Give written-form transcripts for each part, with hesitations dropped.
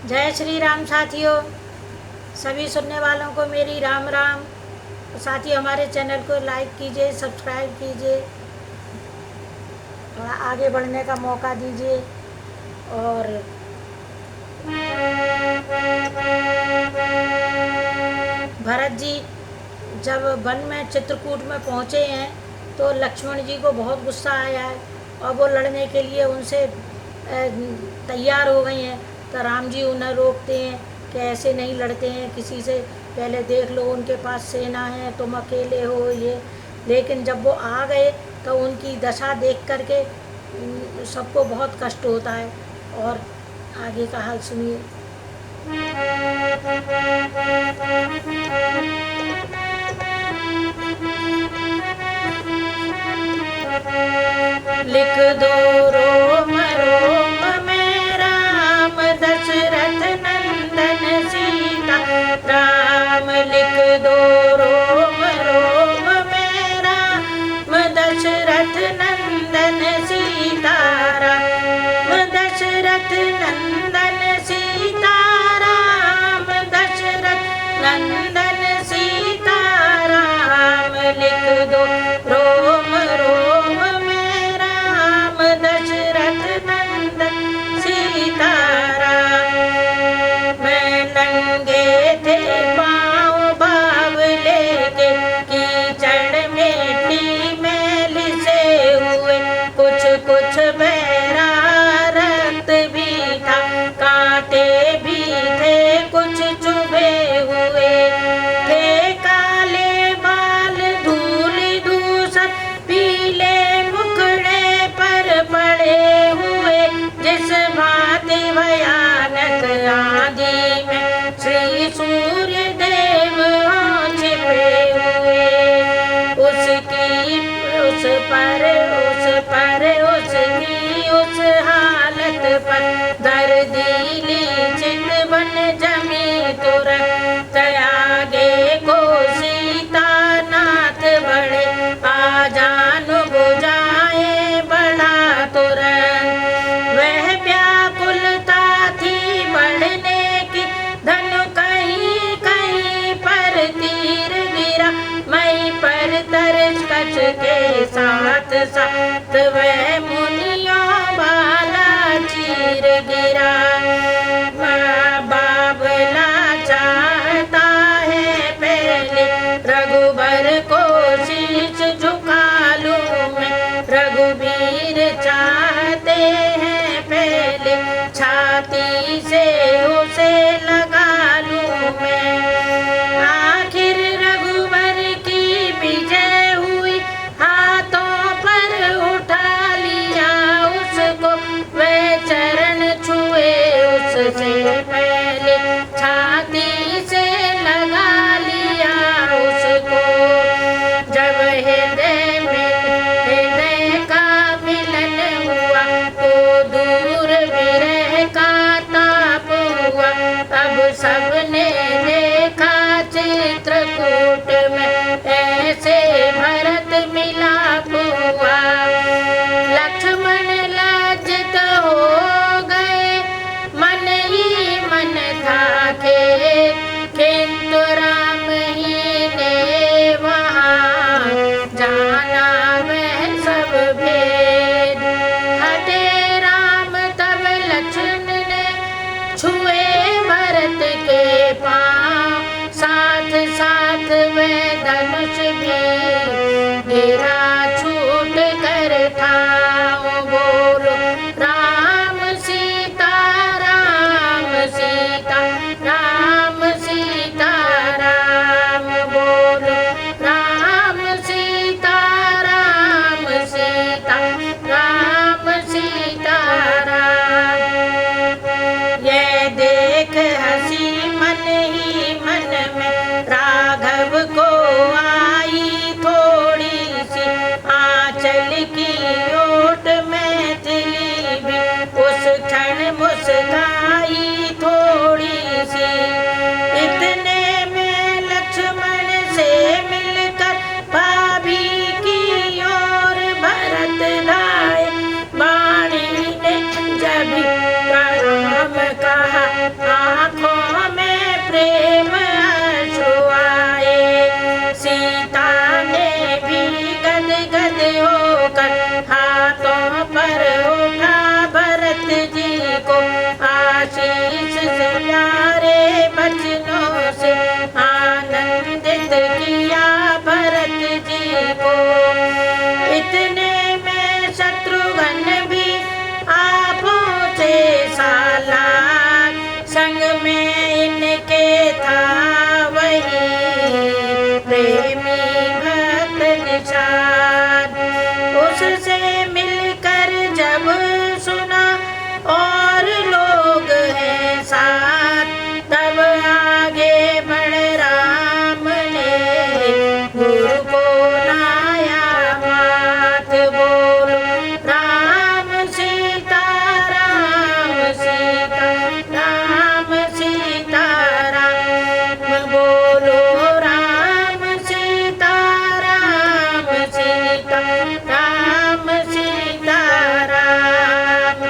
जय श्री राम साथियों, सभी सुनने वालों को मेरी राम राम। साथियों, हमारे चैनल को लाइक कीजिए, सब्सक्राइब कीजिए और आगे बढ़ने का मौका दीजिए। और भरत जी जब वन में चित्रकूट में पहुँचे हैं तो लक्ष्मण जी को बहुत गुस्सा आया है और वो लड़ने के लिए उनसे तैयार हो गई हैं। तो राम जी उन्हें रोकते हैं कि ऐसे नहीं लड़ते हैं किसी से, पहले देख लो उनके पास सेना है, तुम अकेले हो ये। लेकिन जब वो आ गए तो उनकी दशा देख करके सबको बहुत कष्ट होता है। और आगे का हाल सुनिए। लिख दो रोम रोम में राम दशरथ नंदन सीता राम। लिख दो रोम रोम में राम दशरथ नंदन सीता राम। दशरथ नंदन सीता राम। दशरथ नंदन सीता राम। लिख दो रोम रोम में राम दशरथ नंदन सीता राम। मैं नंगे थे पाँव भाव लेके कीचड़ मिट्टी में लिसे हुए। कुछ कुछ बहरा रक्त भी था, कांटे भी थे कुछ चुभे हुए। थे काले बाल धूलि धूसर पीले मुखड़े पर पड़े हुए। जिस भांति भयानक आंधी में श्री सूर्य देव छिपे हुए। उसकी उस हालत पर दर्दीली चितवन जमी तुरंत। आगे को सीता नाथ बढ़े, आ जान बुझाए बढ़ा तुरंत। वह व्याकुलता थी बढ़ने की, धनु कहीं कहीं पर तीर गिरा। मई पर तरस कच के साथ साथ वह मुनियों वाला चीर गिरा। बाबला चाहता है पहले रघुबर को शीश झुका लूं मैं। रघुबीर चाहते हैं पहले छाती से उसे लगा लूं मैं। आखिर रघुबर की विजय हुई, हाथों पर उठा लिया उसको। वह चरण छुए उससे पहले छाती से लगा लिया उसको। जब हृदय का मिलन हुआ तो दूर विरह का ताप हुआ। अब सबने देखा चित्रकूट में ऐसे भरत मिलाप हुआ। लक्ष्मण लज्जित हो गए, मन ही मन था किंतु राम ही ने वहाँ जाना वह सब भेद। हटे राम तब लक्ष्मण ने छुए भरत के पाँव। साथ साथ वह धनुष भी गिरा छूट कर ठाव। बोलो राम सीता राम सीता राम सीता राम। बोलो राम सीता राम सीता राम सीता राम। ये देख हंसी मन ही मन में राघव को आई थोड़ी सी। आंचल की ओट में तिली भी उस क्षण मुस्काई थोड़ी सी। इतने में लक्ष्मण से मिलकर भाभी की ओर भरत लाए। वाणी ने जब प्रणाम कहा, को आशीष से प्यारे बचनों से आनंदित किया भरत जी को। इतने में शत्रुघ्न भी आ पहुँचे सालान, संग में इनके था वही प्रेमी भक्त निषाद। उससे मिलकर जब सुना और लोग हैं साथ, तब आगे बढ़ राम ने गुरु को लाया मात। बोलो राम सीता राम सीता राम सीता राम, बोलो राम सीता राम सीता राम सीता राम।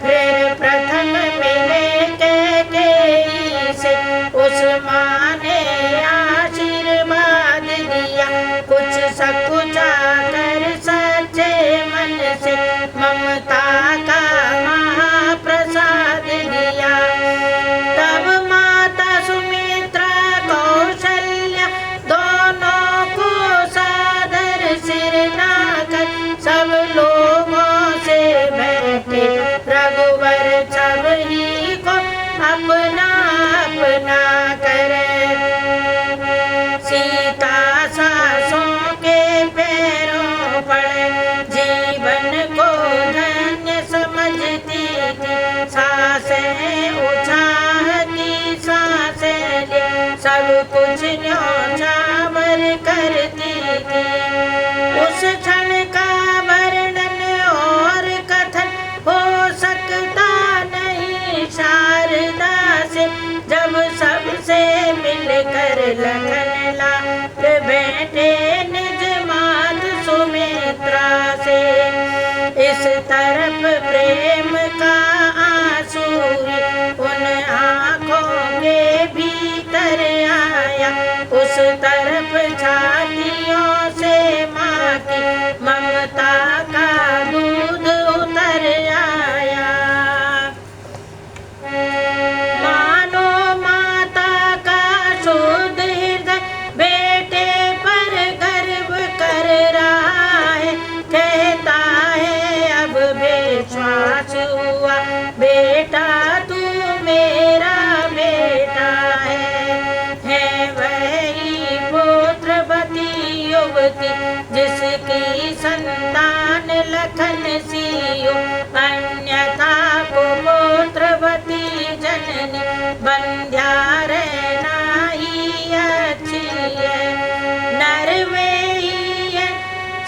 फिर प्रथम मिले कैकेयी से उस माँ ने आशीर्वाद दिया, कुछ सकुचा कर सच्चे मन से ममता का महाप्रसाद दिया। तब माता सुमित्रा कौशल्या दोनों को सादर सिर नाकर सब लोगों से बैठे रघुवर सब ही को अपना अपना करे। सीता सासों के पैरों पड़े जीवन को धन्य समझती थी, सांसें उछाहती सांसें ले सब कुछ न्योछावर करती थी। उस क्षण का वर्णन और कथन हो सकता नहीं शारदा से, जब सबसे मिलकर लखन लाल बैठे निज मात सुमित्रा से। इस तरफ प्रेम का आंसू उन आँखों के भीतर आया, उस तरफ छातियों से माँ की ममता का दूध उतर आया। मानो माता का शुद्ध हृदय बेटे पर गर्व कर रहा है, कहता है अब विश्वास हुआ बेटा तू मेरा बेटा है वही पुत्रवती युवती जिसकी संतान लखन सियो, अन्यथा को पुत्रवती जननी बंध्या रहना ही अच्छी है। नर वे ही है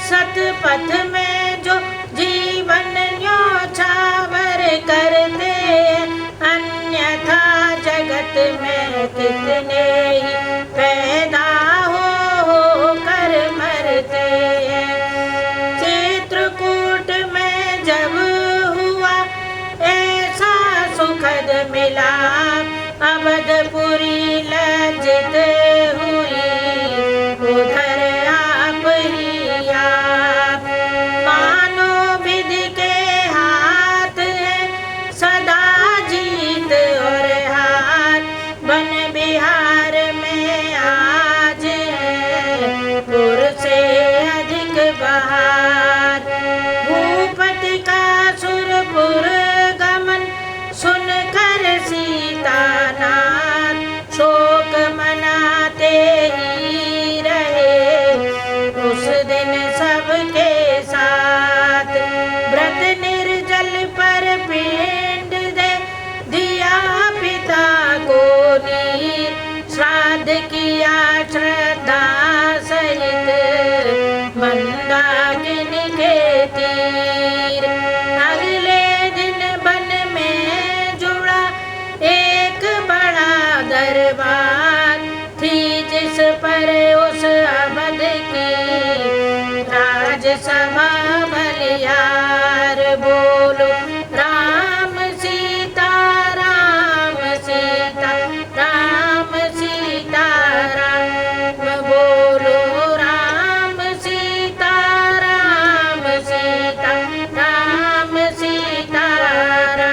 सतपथ में जो जीवन न्योछावर करते हैं, अन्यथा जगत में कितने ही पैदा हो कर मरते हैं। चित्रकूट में जब हुआ ऐसा सुखद मिलाप, अवधपुरी लज्जित